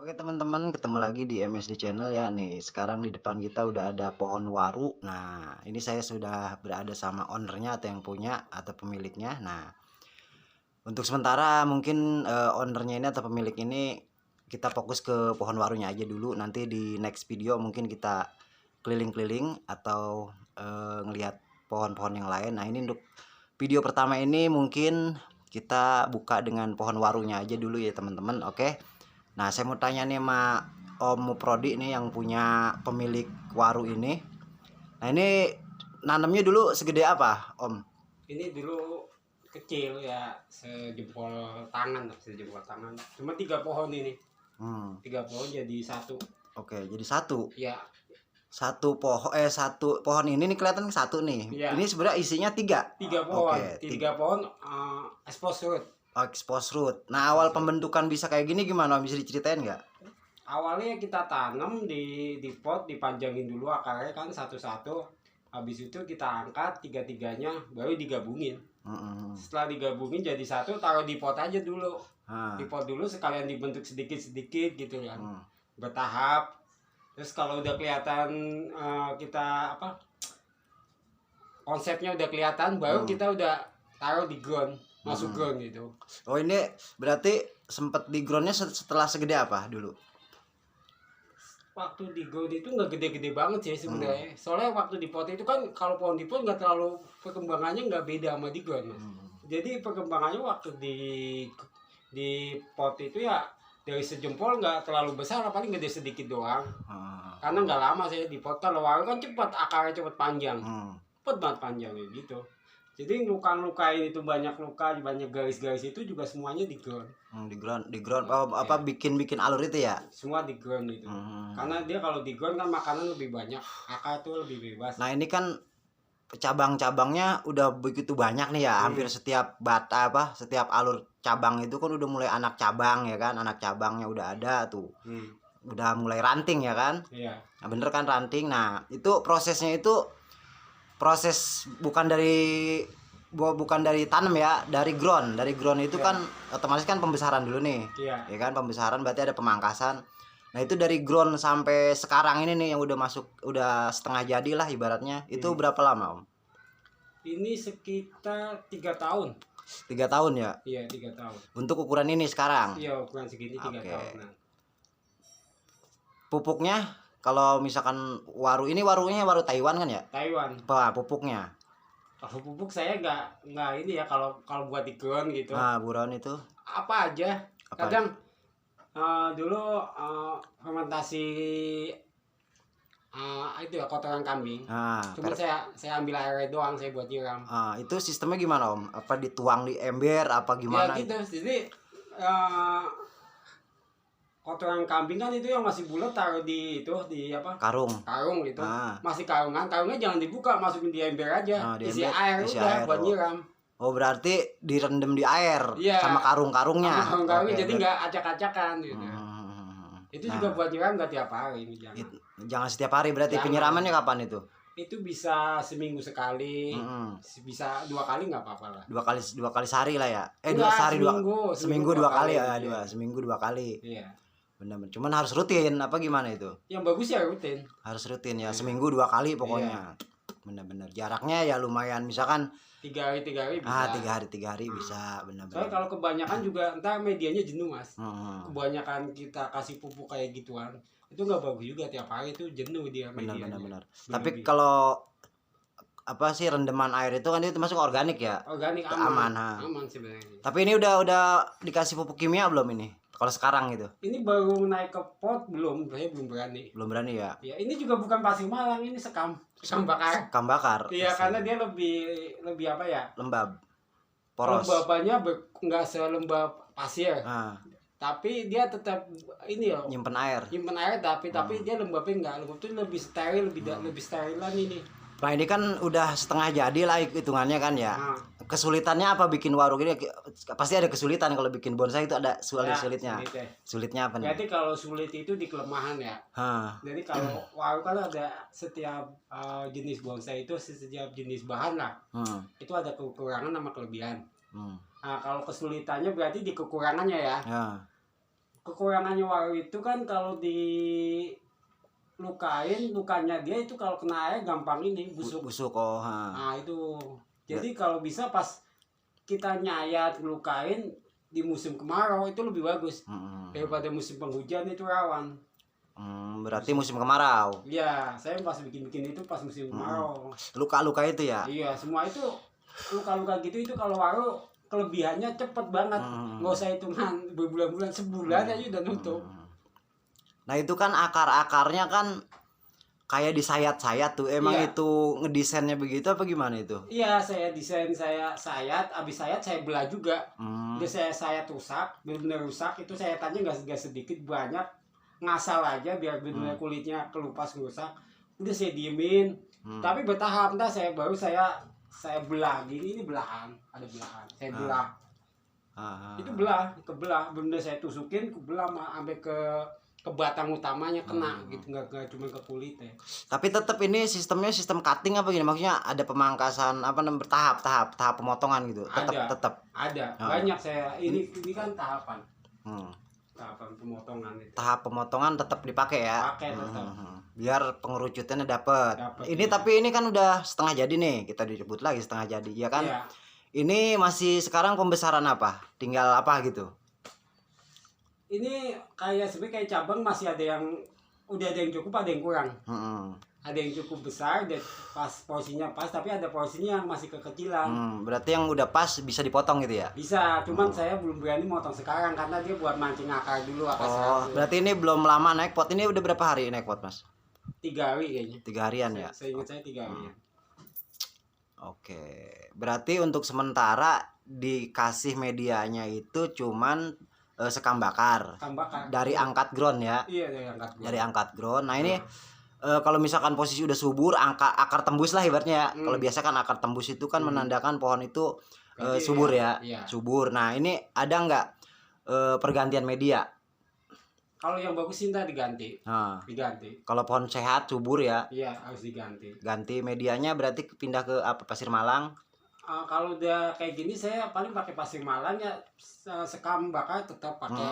Oke teman-teman, ketemu lagi di MSD Channel ya nih. Sekarang di depan kita udah ada pohon waru. Nah, ini saya sudah berada sama ownernya atau yang punya atau pemiliknya. Nah, untuk sementara mungkin ownernya ini atau pemilik ini kita fokus ke pohon warunya aja dulu. Nanti di next video mungkin kita keliling-keliling atau ngelihat pohon-pohon yang lain. Nah, ini untuk video pertama ini mungkin kita buka dengan pohon warunya aja dulu ya teman-teman. Oke. Nah, saya mau tanya nih sama Om Muprodi nih yang punya pemilik waru ini. Nah, ini nanamnya dulu segede apa, Om? Ini dulu kecil ya, sejempol tangan, sejempol tangan. Cuma 3 pohon ini. Hmm, 3 pohon jadi satu. oke, jadi satu. Ya, Satu pohon ini nih kelihatan satu nih. ya. Ini sebenarnya isinya tiga. 3 pohon. Oke, 3 pohon expose root. expose root. Nah, awal pembentukan bisa kayak gini gimana, Om? Bisa diceritain nggak? Awalnya kita tanam di pot, dipanjangin dulu akarnya kan satu-satu. Habis itu kita angkat tiga-tiganya, baru digabungin. Hmm. Setelah digabungin jadi satu, taruh di pot aja dulu. Nah, Di pot dulu sekalian dibentuk sedikit-sedikit gitu kan. hmm. Bertahap. Terus kalau udah kelihatan kita konsepnya udah kelihatan, baru kita udah taruh di ground, masuk ground gitu. Oh, ini berarti sempet di groundnya setelah segede apa dulu? Waktu di ground itu nggak gede-gede banget sih sebenarnya. Soalnya waktu di pot itu kan, kalau pohon di pot nggak terlalu, perkembangannya nggak beda sama di ground, Mas. Jadi perkembangannya waktu di pot itu ya dari sejempol, nggak terlalu besar, paling gede sedikit doang. Karena nggak lama saya di pot. Kalau waru kan cepat, akarnya cepat panjang, cepat banget panjangnya gitu. Jadi luka-lukain itu, banyak luka, banyak garis-garis itu juga semuanya di ground. Di ground apa bikin alur itu ya? Semua di ground itu. Karena dia kalau di ground kan makanan lebih banyak, akar tuh lebih bebas. Nah, ini kan cabang-cabangnya udah begitu banyak nih ya. Hampir setiap setiap alur cabang itu kan udah mulai anak cabang ya kan. Anak cabangnya udah ada tuh. Udah mulai ranting ya kan? Iya. Nah, bener kan ranting. Nah, itu prosesnya itu proses bukan dari tanam ya, dari ground. Dari ground itu kan otomatis kan pembesaran dulu nih. Iya. Ya kan, pembesaran berarti ada pemangkasan. Nah, itu dari ground sampai sekarang ini nih yang udah masuk, udah setengah jadi lah ibaratnya. Itu berapa lama, Om? Ini sekitar 3 tahun. 3 tahun ya? Iya, 3 tahun. Untuk ukuran ini sekarang? Iya, ukuran segini 3 tahun. Nah. Pupuknya, kalau misalkan warunya waru Taiwan kan ya? Taiwan. Apa pupuknya? Kalau pupuk saya nggak ini ya, kalau buat di ground gitu. Nah, buruan itu Apa aja. apa? Kadang dulu fermentasi itu ya, kotoran kambing. Nah, Cuma saya ambil airnya doang, saya buat nyiram. itu sistemnya gimana, Om? Apa dituang di ember apa gimana? Ya gitu. Jadi kotoran kambing kan itu yang masih bulat, taruh di apa? Karung Gitu. Ah. Masih karungnya jangan dibuka, masukin di ember aja. Di isi ember, air isi udah air, buat nyiram. Oh, berarti direndam di air. Iya. Sama karung-karungnya. Karungnya Oke, jadi nggak acak-acakan gitu. Itu juga buat nyiram nggak tiap hari. Jangan setiap hari, berarti Jangan. penyiramannya kapan itu? Itu bisa seminggu sekali, bisa 2 kali nggak apa-apa lah. Dua kali sehari lah ya. Enggak, seminggu dua kali ya, iya. seminggu 2 kali. Iya. Benar-benar. Cuman harus rutin apa gimana itu? Yang bagus ya rutin. Harus rutin ya, seminggu 2 kali pokoknya. Benar-benar. Jaraknya ya lumayan, misalkan 3 hari bisa. 3 hari bisa, benar-benar. Soalnya kalau kebanyakan juga entah medianya jenuh, Mas. Kebanyakan kita kasih pupuk kayak gituan, itu nggak bagus juga, tiap hari itu jenuh dia medianya. Benar. Tapi kalau apa sih, rendaman air itu kan itu masuk organik ya? Organik aman. Aman sebenarnya. Tapi ini udah dikasih pupuk kimia belum ini? Kalau sekarang gitu? Ini baru naik ke pot, saya belum berani. Belum berani ya? Ya, ini juga bukan pasir malang, ini sekam bakar. Sekam bakar. Iya, karena dia lebih apa ya? Lembab. Poros. Lembabannya nggak selembab pasir. Tapi dia tetap ini ya, Nyimpen air. tapi dia lembabnya nggak, lembab itu lebih steril, lebih sterilan ini. Nah, ini kan udah setengah jadi lah hitungannya kan ya. Kesulitannya apa bikin waru gini? Pasti ada kesulitan kalau bikin bonsai, itu ada sulitnya. Sulitnya apa nih? Berarti kalau sulit itu di kelemahan ya. Jadi kalau waru kan ada setiap jenis bonsai itu, setiap jenis bahan lah. Itu ada kekurangan sama kelebihan. Nah, kalau kesulitannya berarti di kekurangannya ya. kekurangannya waru itu kan kalau dilukain, lukanya dia itu kalau kena air gampang ini busuk. Busuk, oh. Nah itu. Jadi kalau bisa pas kita nyayat ngelukain di musim kemarau itu lebih bagus daripada musim penghujan, itu rawan. Berarti musim kemarau. Iya, saya pas bikin itu pas musim kemarau. Luka-luka itu ya? Iya, semua itu luka-luka gitu itu kalau waru kelebihannya cepet banget. Nggak usah hitungan berbulan-bulan, sebulan aja udah nutup. Nah itu kan akar-akarnya kan kayak disayat-sayat tuh. Emang Iya. itu ngedesainnya begitu apa gimana itu? Iya, saya desain, saya sayat, abis sayat saya belah juga. Udah saya sayat rusak, benar-benar rusak, itu sayatannya nggak sedikit, banyak, ngasal aja biar benar kulitnya kelupas rusak. Udah saya diemin, tapi bertahap, ntar baru saya belah gini, ini belahan, ada belahan, saya belah. Itu kebelah, benar saya tusukin, kebelah sampai ke batang utamanya kena gitu, nggak cuma ke kulitnya. Tapi tetap ini sistemnya sistem cutting apa gini? Maksudnya ada pemangkasan apa namanya, tahap pemotongan gitu. Tetap. Ada. Banyak saya ini kan tahapan. Tahapan pemotongan itu. Tahap pemotongan tetap dipakai ya. Pakai tetap. Biar pengerucutannya dapat. Ini Iya. tapi ini kan udah setengah jadi nih. Kita disebut lagi setengah jadi, ya kan? Iya. Ini masih sekarang pembesaran apa? Tinggal apa gitu? Ini sebenarnya kayak cabang, masih ada yang udah ada yang cukup, ada yang kurang. Ada yang cukup besar dan pas porsinya pas, tapi ada porsinya yang masih kekecilan. Berarti yang udah pas bisa dipotong gitu ya? Bisa, cuman saya belum berani motong sekarang karena dia buat mancing akar dulu, akar serabut. Berarti ini belum lama naik pot. Ini udah berapa hari naik pot, Mas? 3 hari kayaknya. 3 harian ya? Saya ingat saya 3 hari. Oke. Berarti untuk sementara dikasih medianya itu cuman sekam bakar. Dari angkat ground ya? Iya, dari angkat ground. Nah ini kalau misalkan posisi udah subur, akar tembus lah ibaratnya. Kalau biasa kan akar tembus itu kan menandakan pohon itu subur ya. Subur. Nah ini ada nggak pergantian media? Kalau yang bagus sih diganti. Diganti. Kalau pohon sehat subur ya? Iya, harus diganti. Ganti medianya berarti pindah ke apa, pasir malang? Kalau udah kayak gini saya paling pakai pasir malang ya, sekam bakar tetap pakai.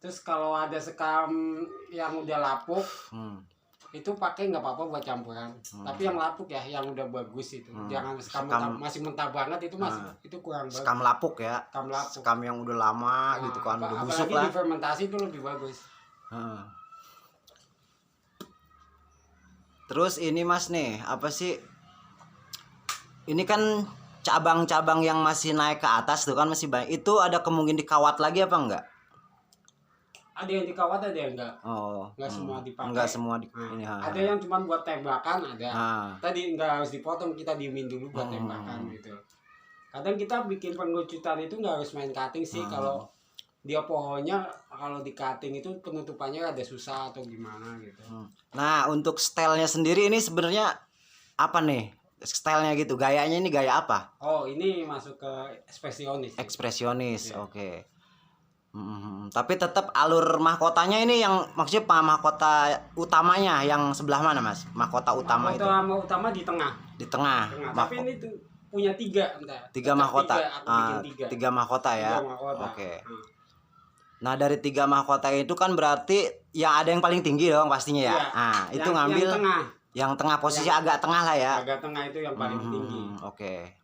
Terus kalau ada sekam yang udah lapuk, itu pakai nggak apa-apa buat campuran. Tapi yang lapuk ya, yang udah bagus itu. Jangan sekam masih mentah banget, itu masih itu kurang bagus. Sekam lapuk ya. Sekam lapuk. Sekam yang udah lama gitu kan, udah busuk apalagi lah. difermentasi itu lebih bagus. Terus ini Mas nih, apa sih? Ini kan cabang-cabang yang masih naik ke atas tuh kan masih banyak. Itu ada kemungkinan dikawat lagi apa enggak? Ada yang dikawat, ada yang enggak. Enggak semua dipakai. Enggak semua ini. Ada yang cuma buat tembakan, ada. Tadi enggak harus dipotong, kita diemin dulu buat tembakan gitu. Kadang kita bikin pengerucutan itu enggak harus main cutting sih. Kalau dia pohonnya, kalau di cutting itu penutupannya ada susah atau gimana gitu. Nah untuk stylenya sendiri ini sebenarnya apa nih? Stylenya gitu, gayanya ini gaya apa? Oh, ini masuk ke ekspresionis. Ekspresionis, ya. Oke. Tapi tetap alur mahkotanya ini yang maksudnya mahkota utamanya yang sebelah mana Mas? Mahkota utama itu? Mahkota utama di tengah. Di tengah. Tapi ini tuh punya 3, entar. 3 mahkota. 3 mahkota ya. 3 mahkota. Oke. Nah dari 3 mahkota itu kan berarti yang ada yang paling tinggi dong pastinya ya. Nah itu ngambil yang tengah, posisi agak tengah lah ya. Agak tengah itu yang paling tinggi. Oke.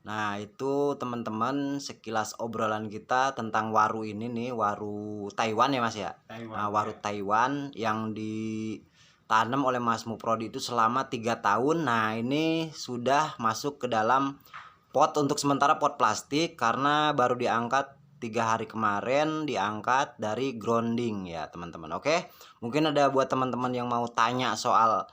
Nah itu teman-teman sekilas obrolan kita tentang waru ini nih, waru Taiwan ya Mas ya. Nah, waru Taiwan yang ditanam oleh Mas Muprodi itu selama 3 tahun. Nah ini sudah masuk ke dalam pot, untuk sementara pot plastik karena baru diangkat 3 hari kemarin, diangkat dari grounding ya teman-teman. Oke, mungkin ada buat teman-teman yang mau tanya soal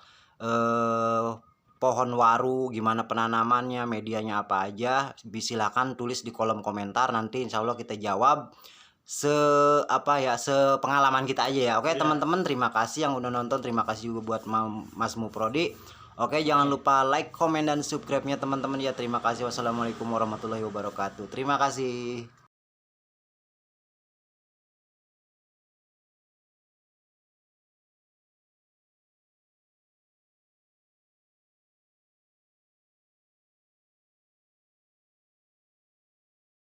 pohon waru, gimana penanamannya, medianya apa aja, silakan tulis di kolom komentar, nanti insya Allah kita jawab sepengalaman kita aja ya. Oke teman-teman, terima kasih yang udah nonton, terima kasih juga buat Mas Muprodi. Oke, jangan lupa like, komen, dan subscribe-nya teman-teman ya. Terima kasih. Wassalamualaikum warahmatullahi wabarakatuh. Terima kasih.